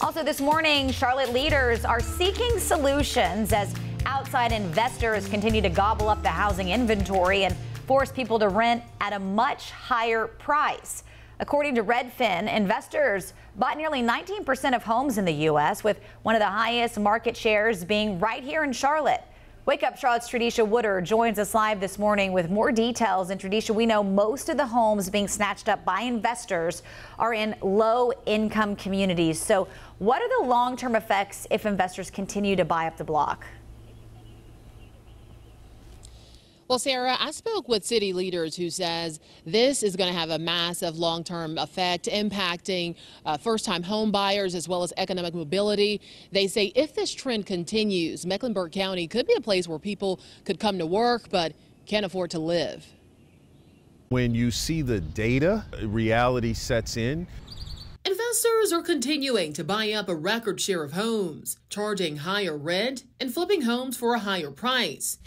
Also this morning, Charlotte leaders are seeking solutions as outside investors continue to gobble up the housing inventory and force people to rent at a much higher price. According to Redfin, investors bought nearly 19% of homes in the U.S., with one of the highest market shares being right here in Charlotte. Wake Up Charlotte's Tradisha Woodard joins us live this morning with more details. And Tradisha, we know most of the homes being snatched up by investors are in low-income communities. So what are the long-term effects if investors continue to buy up the block? Well, Sarah, I spoke with city leaders who says this is going to have a massive long-term effect impacting first-time home buyers as well as economic mobility. They say if this trend continues, Mecklenburg County could be a place where people could come to work but can't afford to live. When you see the data, reality sets in. Investors are continuing to buy up a record share of homes, charging higher rent and flipping homes for a higher price,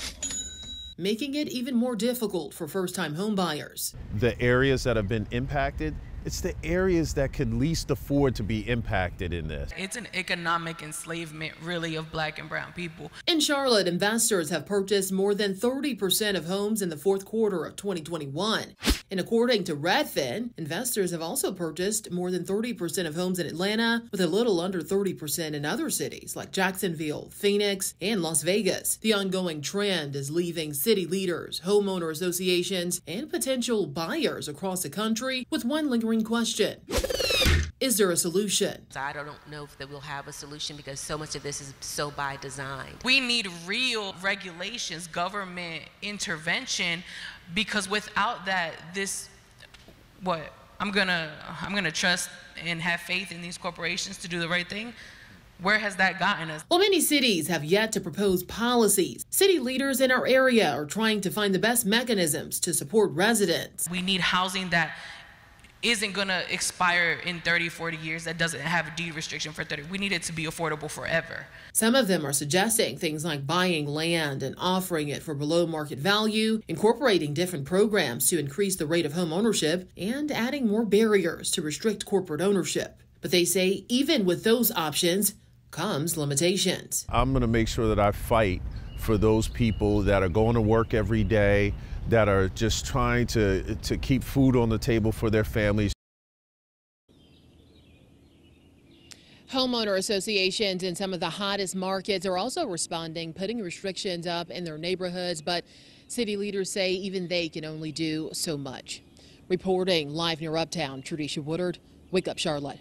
making it even more difficult for first-time home buyers. The areas that have been impacted, it's the areas that could least afford to be impacted in this. It's an economic enslavement, really, of black and brown people. In Charlotte, investors have purchased more than 30% of homes in the fourth quarter of 2021. And according to Redfin, investors have also purchased more than 30% of homes in Atlanta, with a little under 30% in other cities like Jacksonville, Phoenix, and Las Vegas. The ongoing trend is leaving city leaders, homeowner associations, and potential buyers across the country with one lingering question. Is there a solution? I don't know if we'll have a solution because so much of this is so by design. We need real regulations, government intervention, because without that, I'm gonna trust and have faith in these corporations to do the right thing. Where has that gotten us? Well, many cities have yet to propose policies. City leaders in our area are trying to find the best mechanisms to support residents. We need housing that isn't going to expire in 30, 40 years, that doesn't have a deed restriction for 30. We need it to be affordable forever. Some of them are suggesting things like buying land and offering it for below market value, incorporating different programs to increase the rate of home ownership, and adding more barriers to restrict corporate ownership. But they say even with those options comes limitations. I'm going to make sure that I fight for those people that are going to work every day, that are just trying to keep food on the table for their families. Homeowner associations in some of the hottest markets are also responding, putting restrictions up in their neighborhoods, but city leaders say even they can only do so much. Reporting live near Uptown, Tradisha Woodard, Wake Up Charlotte.